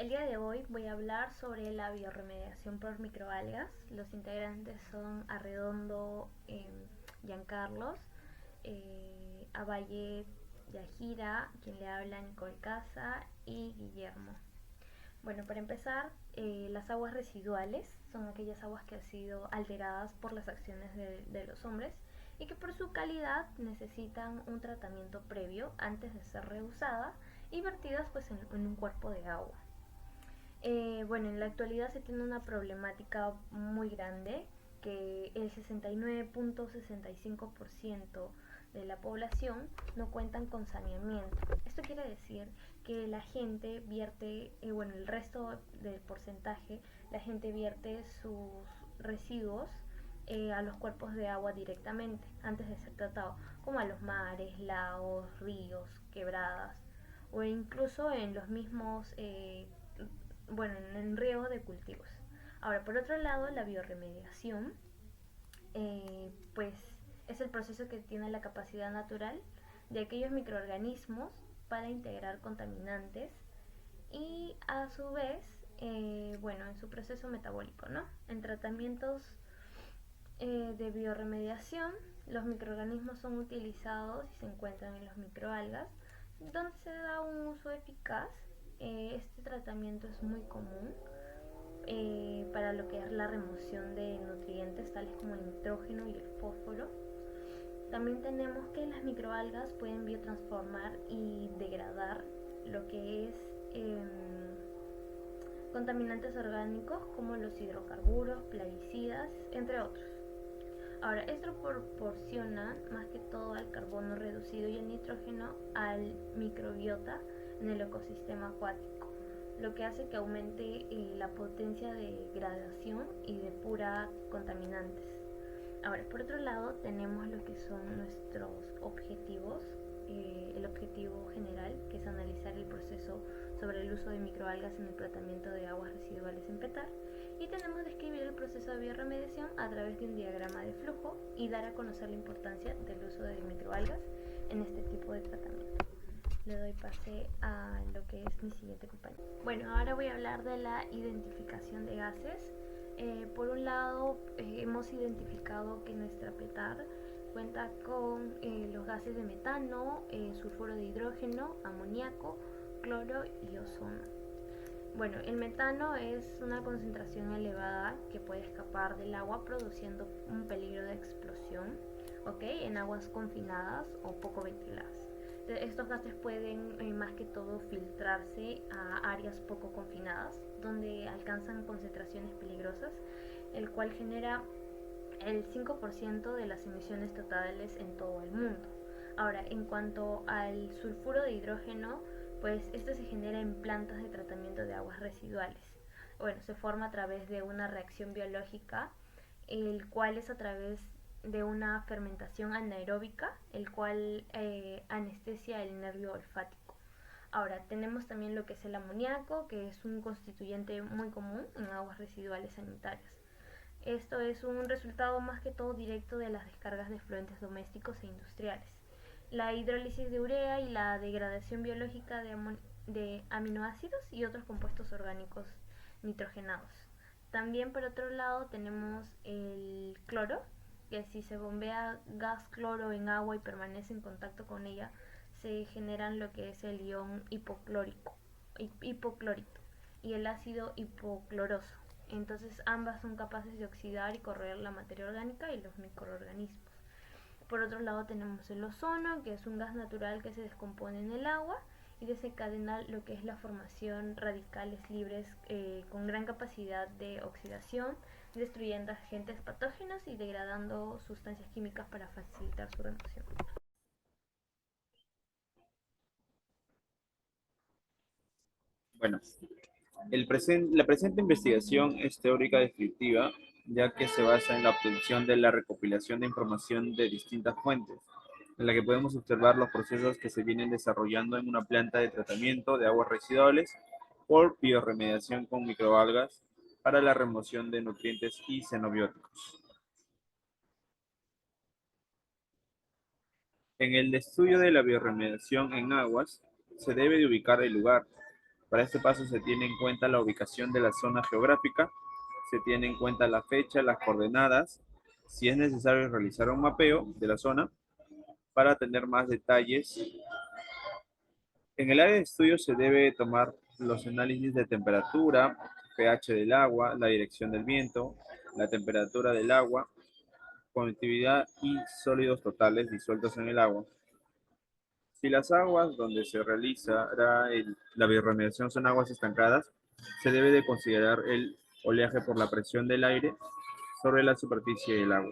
El día de hoy voy a hablar sobre la bioremediación por microalgas. Los integrantes son Arredondo, Giancarlos, Abaye, Yajira, quien le habla Nicole Casa y Guillermo. Bueno, para empezar, las aguas residuales son aquellas aguas que han sido alteradas por las acciones de los hombres y que por su calidad necesitan un tratamiento previo antes de ser reusada y vertidas pues en un cuerpo de agua. Bueno, en la actualidad se tiene una problemática muy grande que el 69.65% de la población no cuentan con saneamiento. Esto quiere decir que la gente vierte, bueno, el resto del porcentaje, la gente vierte sus residuos a los cuerpos de agua directamente antes de ser tratado, como a los mares, lagos, ríos, quebradas o incluso en los mismos bueno, en riego de cultivos. Ahora, por otro lado, la bioremediación, pues es el proceso que tiene la capacidad natural de aquellos microorganismos para integrar contaminantes y a su vez, bueno, en su proceso metabólico, ¿no? En tratamientos de bioremediación, los microorganismos son utilizados y se encuentran en los microalgas, donde se da un uso eficaz. Este tratamiento es muy común para lo que es la remoción de nutrientes tales como el nitrógeno y el fósforo. También tenemos que las microalgas pueden biotransformar y degradar lo que es contaminantes orgánicos como los hidrocarburos, plaguicidas, entre otros. Ahora, esto proporciona más que todo al carbono reducido y el nitrógeno al microbiota en el ecosistema acuático, lo que hace que aumente la potencia de degradación y depura contaminantes. Ahora, por otro lado, tenemos lo que son nuestros objetivos. El objetivo general, que es analizar el proceso sobre el uso de microalgas en el tratamiento de aguas residuales en PETAR. Y tenemos que describir el proceso de bioremediación a través de un diagrama de flujo y dar a conocer la importancia del uso de microalgas en este tipo de tratamiento. Le doy pase a lo que es mi siguiente compañero. Bueno, ahora voy a hablar de la identificación de gases. Por un lado, hemos identificado que nuestra PETAR cuenta con los gases de metano, sulfuro de hidrógeno, amoníaco, cloro y ozono. Bueno, el metano es una concentración elevada que puede escapar del agua produciendo un peligro de explosión, ¿ok? En aguas confinadas o poco ventiladas. Estos gases pueden más que todo filtrarse a áreas poco confinadas, donde alcanzan concentraciones peligrosas, el cual genera el 5% de las emisiones totales en todo el mundo. Ahora, en cuanto al sulfuro de hidrógeno, pues este se genera en plantas de tratamiento de aguas residuales. Bueno, se forma a través de una reacción biológica, el cual es a través de una fermentación anaeróbica, el cual anestesia el nervio olfático. Ahora, tenemos también lo que es el amoníaco, que es un constituyente muy común en aguas residuales sanitarias. Esto es un resultado más que todo directo de las descargas de efluentes domésticos e industriales. La hidrólisis de urea y la degradación biológica de aminoácidos y otros compuestos orgánicos nitrogenados. También por otro lado tenemos el cloro, que si se bombea gas cloro en agua y permanece en contacto con ella, se generan lo que es el ion hipoclorito y el ácido hipocloroso. Entonces ambas son capaces de oxidar y corroer la materia orgánica y los microorganismos. Por otro lado tenemos el ozono, que es un gas natural que se descompone en el agua y desencadena lo que es la formación radicales libres con gran capacidad de oxidación, destruyendo agentes patógenos y degradando sustancias químicas para facilitar su remoción. Bueno, la presente investigación es teórica descriptiva, ya que se basa en la obtención de la recopilación de información de distintas fuentes, en la que podemos observar los procesos que se vienen desarrollando en una planta de tratamiento de aguas residuales por bioremediación con microalgas para la remoción de nutrientes y xenobióticos. En el estudio de la bioremediación en aguas, se debe de ubicar el lugar, Para este paso se tiene en cuenta la ubicación de la zona geográfica, se tiene en cuenta la fecha, las coordenadas, si es necesario realizar un mapeo de la zona para tener más detalles. En el área de estudio se debe tomar los análisis de temperatura, pH del agua, la dirección del viento, la temperatura del agua, conductividad y sólidos totales disueltos en el agua. Si las aguas donde se realizará la biorremediación son aguas estancadas, se debe de considerar el oleaje por la presión del aire sobre la superficie del agua.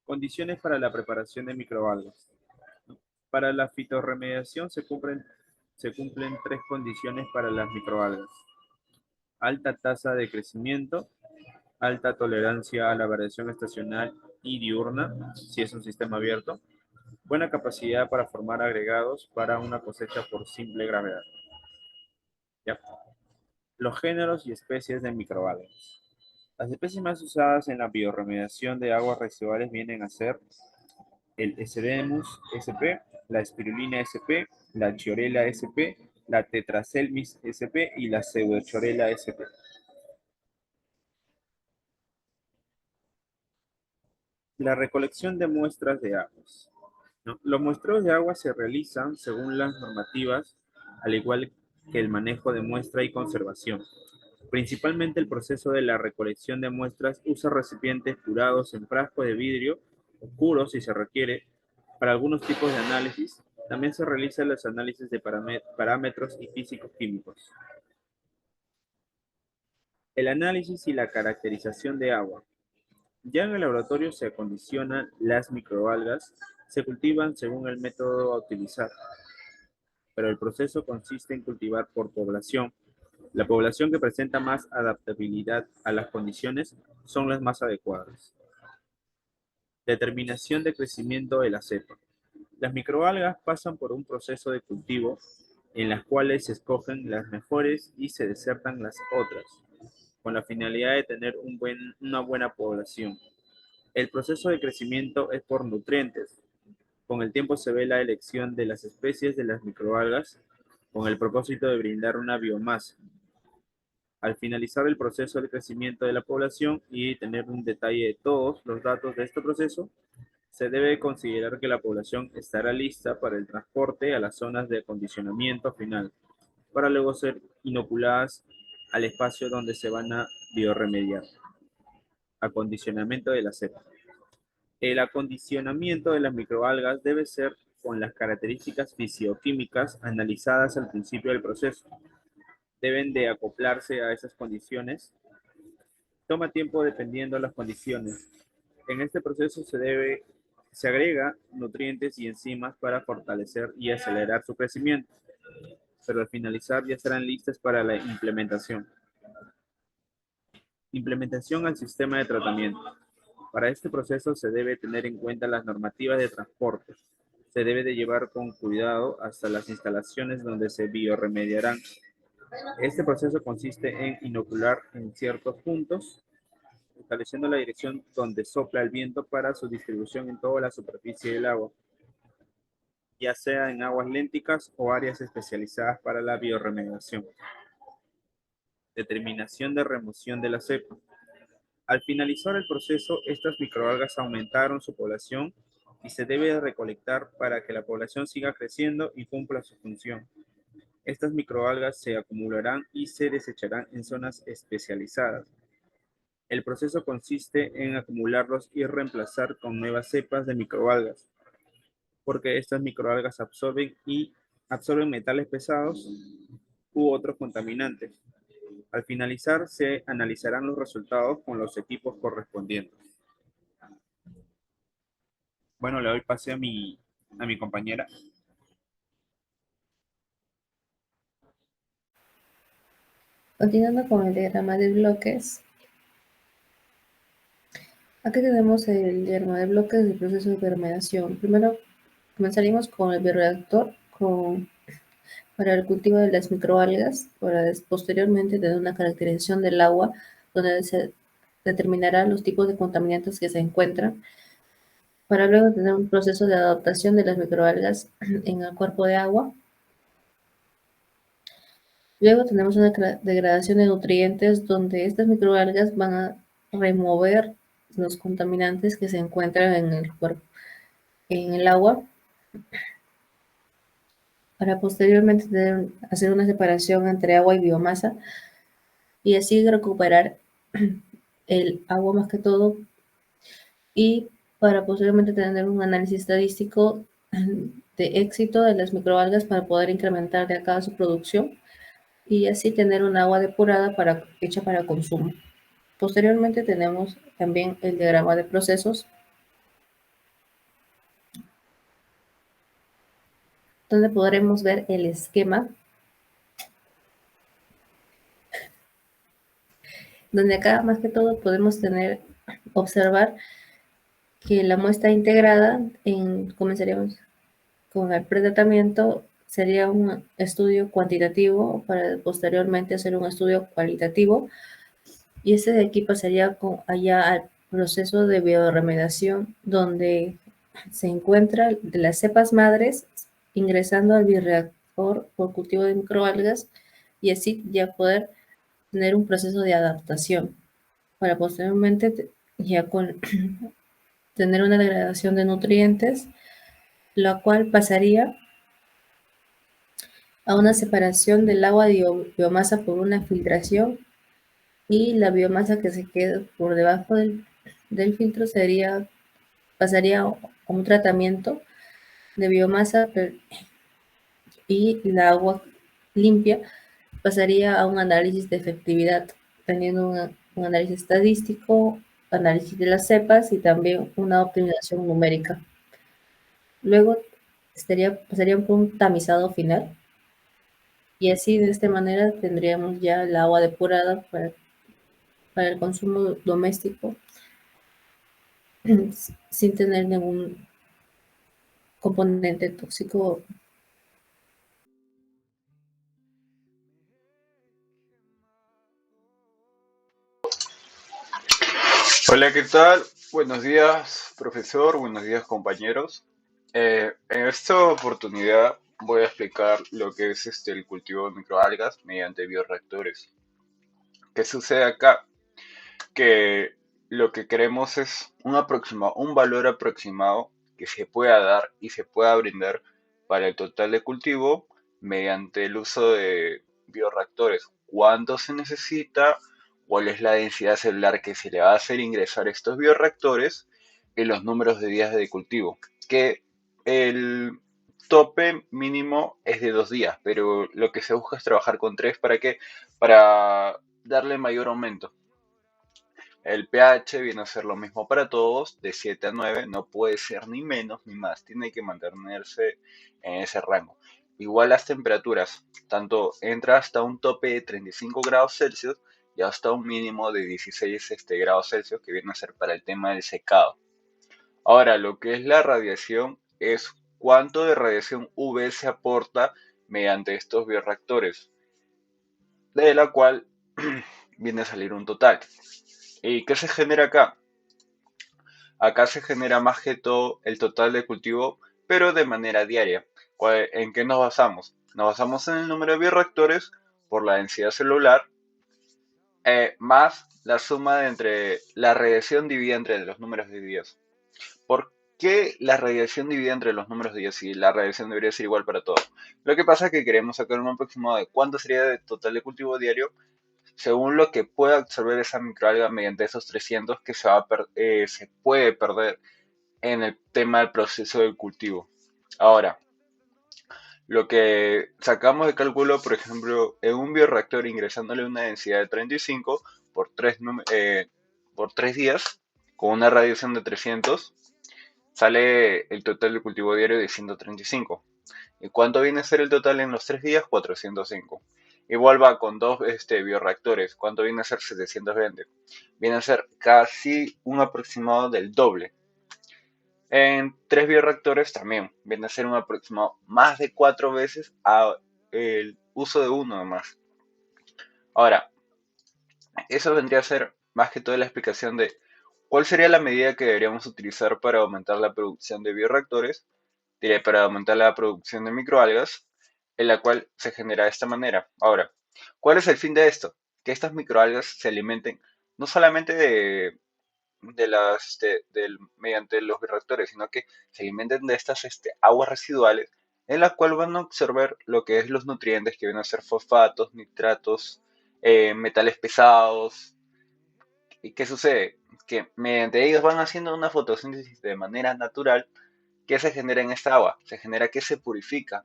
Condiciones para la preparación de microalgas. Para la fitorremediación se cumplen tres condiciones para las microalgas: alta tasa de crecimiento, alta tolerancia a la variación estacional y diurna, si es un sistema abierto, buena capacidad para formar agregados para una cosecha por simple gravedad. ¿Ya? Los géneros y especies de microalgas. Las especies más usadas en la biorremediación de aguas residuales vienen a ser el Esedemus sp, la Spirulina sp, la Chiorella sp, la Tetraselmis sp y la Pseudochorella sp. La recolección de muestras de aguas, ¿no? Los muestreos de agua se realizan según las normativas, al igual que el manejo de muestra y conservación. Principalmente el proceso de la recolección de muestras usa recipientes curados en frasco de vidrio, oscuros si se requiere, para algunos tipos de análisis. También se realizan los análisis de parámetros y físicos químicos. El análisis y la caracterización de agua. Ya en el laboratorio se acondicionan las microalgas, se cultivan según el método a utilizar, pero el proceso consiste en cultivar por población. La población que presenta más adaptabilidad a las condiciones son las más adecuadas. Determinación de crecimiento de la cepa. Las microalgas pasan por un proceso de cultivo en las cuales se escogen las mejores y se desertan las otras, con la finalidad de tener una buena población. El proceso de crecimiento es por nutrientes. Con el tiempo se ve la elección de las especies de las microalgas con el propósito de brindar una biomasa. Al finalizar el proceso de crecimiento de la población y tener un detalle de todos los datos de este proceso, se debe considerar que la población estará lista para el transporte a las zonas de acondicionamiento final, para luego ser inoculadas al espacio donde se van a biorremediar. Acondicionamiento de la cepa. El acondicionamiento de las microalgas debe ser con las características fisioquímicas analizadas al principio del proceso. Deben de acoplarse a esas condiciones. Toma tiempo dependiendo de las condiciones. En este proceso se agrega nutrientes y enzimas para fortalecer y acelerar su crecimiento, pero al finalizar ya estarán listas para la implementación. Implementación al sistema de tratamiento. Para este proceso se debe tener en cuenta las normativas de transporte. Se debe de llevar con cuidado hasta las instalaciones donde se biorremediarán. Este proceso consiste en inocular en ciertos puntos, estableciendo la dirección donde sopla el viento para su distribución en toda la superficie del agua, ya sea en aguas lénticas o áreas especializadas para la biorremediación. Determinación de remoción de la cepa. Al finalizar el proceso, estas microalgas aumentaron su población y se debe recolectar para que la población siga creciendo y cumpla su función. Estas microalgas se acumularán y se desecharán en zonas especializadas. El proceso consiste en acumularlos y reemplazar con nuevas cepas de microalgas, porque estas microalgas absorben metales pesados u otros contaminantes. Al finalizar, se analizarán los resultados con los equipos correspondientes. Bueno, le doy pase a mi compañera. Continuando con el diagrama de bloques, aquí tenemos el diagrama de bloques del proceso de fermentación. Primero comenzaríamos con el bioreactor para el cultivo de las microalgas, para posteriormente tener una caracterización del agua, donde se determinarán los tipos de contaminantes que se encuentran. para luego tener un proceso de adaptación de las microalgas en el cuerpo de agua. Luego tenemos una degradación de nutrientes donde estas microalgas van a remover los contaminantes que se encuentran en el cuerpo, en el agua, para posteriormente hacer una separación entre agua y biomasa y así recuperar el agua más que todo y para posteriormente tener un análisis estadístico de éxito de las microalgas para poder incrementar de acá su producción y así tener un agua depurada hecha para consumo. Posteriormente tenemos también el diagrama de procesos, donde podremos ver el esquema, donde acá más que todo podemos observar que la muestra integrada, comenzaríamos con el pretratamiento, sería un estudio cuantitativo para posteriormente hacer un estudio cualitativo y ese de aquí pasaría allá al proceso de bioremediación donde se encuentra de las cepas madres ingresando al bioreactor por cultivo de microalgas y así ya poder tener un proceso de adaptación para posteriormente ya con tener una degradación de nutrientes, la cual pasaría a una separación del agua de biomasa por una filtración y la biomasa que se queda por debajo del filtro pasaría a un tratamiento de biomasa y la agua limpia pasaría a un análisis de efectividad, teniendo un análisis estadístico, análisis de las cepas y también una optimización numérica. Luego pasaría por un tamizado final y así de esta manera tendríamos ya el agua depurada para el consumo doméstico sin tener ningún componente tóxico. Hola, ¿qué tal? Buenos días, profesor. Buenos días, compañeros. En esta oportunidad voy a explicar lo que es el cultivo de microalgas mediante bioreactores. ¿Qué sucede acá? Que lo que queremos es un valor aproximado que se pueda dar y se pueda brindar para el total de cultivo mediante el uso de bioreactores. ¿Cuánto se necesita? ¿Cuál es la densidad celular que se le va a hacer ingresar a estos bioreactores? Y los números de días de cultivo. Que el tope mínimo es de 2 días, pero lo que se busca es trabajar con 3. ¿Para qué? Para darle mayor aumento. El pH viene a ser lo mismo para todos, de 7 a 9, no puede ser ni menos ni más, tiene que mantenerse en ese rango. Igual las temperaturas, tanto entra hasta un tope de 35 grados Celsius y hasta un mínimo de 16 grados Celsius, que viene a ser para el tema del secado. Ahora, lo que es la radiación es cuánto de radiación UV se aporta mediante estos bioreactores, de la cual viene a salir un total. ¿Y qué se genera acá? Acá se genera más que todo el total de cultivo, pero de manera diaria. ¿En qué nos basamos? Nos basamos en el número de bioreactores por la densidad celular, más la suma entre la radiación dividida entre los números de días. ¿Por qué la radiación dividida entre los números de días si la radiación debería ser igual para todos? Lo que pasa es que queremos sacar un aproximado de cuánto sería el total de cultivo diario según lo que pueda absorber esa microalga mediante esos 300 que se puede perder en el tema del proceso del cultivo. Ahora, lo que sacamos de cálculo, por ejemplo, en un bioreactor ingresándole una densidad de 35 por 3 días, con una radiación de 300, sale el total de cultivo diario de 135. ¿Y cuánto viene a ser el total en los 3 días? 405. Igual va con dos bioreactores. ¿Cuánto viene a ser 720? Viene a ser casi un aproximado del doble. En 3 bioreactores también viene a ser un aproximado más de 4 veces el uso de uno más. Ahora, eso vendría a ser más que todo la explicación de ¿Cuál sería la medida que deberíamos utilizar para aumentar la producción de bioreactores? Diré, para aumentar la producción de microalgas, en la cual se genera de esta manera. Ahora, ¿cuál es el fin de esto? Que estas microalgas se alimenten no solamente mediante los bioreactores, sino que se alimenten de estas aguas residuales en la cual van a absorber lo que es los nutrientes que vienen a ser fosfatos, nitratos, metales pesados. ¿Y qué sucede? Que mediante ellos van haciendo una fotosíntesis de manera natural que se genera en esta agua. Se genera que se purifica,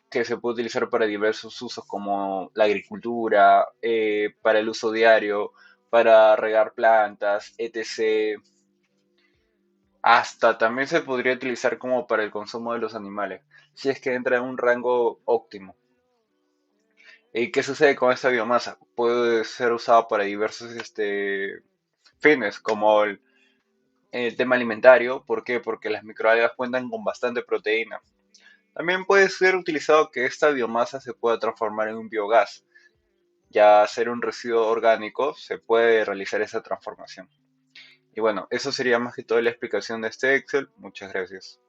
que se puede utilizar para diversos usos como la agricultura, para el uso diario, para regar plantas, etc. Hasta también se podría utilizar como para el consumo de los animales, si es que entra en un rango óptimo. ¿Y qué sucede con esta biomasa? Puede ser usada para diversos fines, como el tema alimentario. ¿Por qué? Porque las microalgas cuentan con bastante proteína. También puede ser utilizado que esta biomasa se pueda transformar en un biogás. Ya ser un residuo orgánico, se puede realizar esa transformación. Y bueno, eso sería más que todo la explicación de este Excel. Muchas gracias.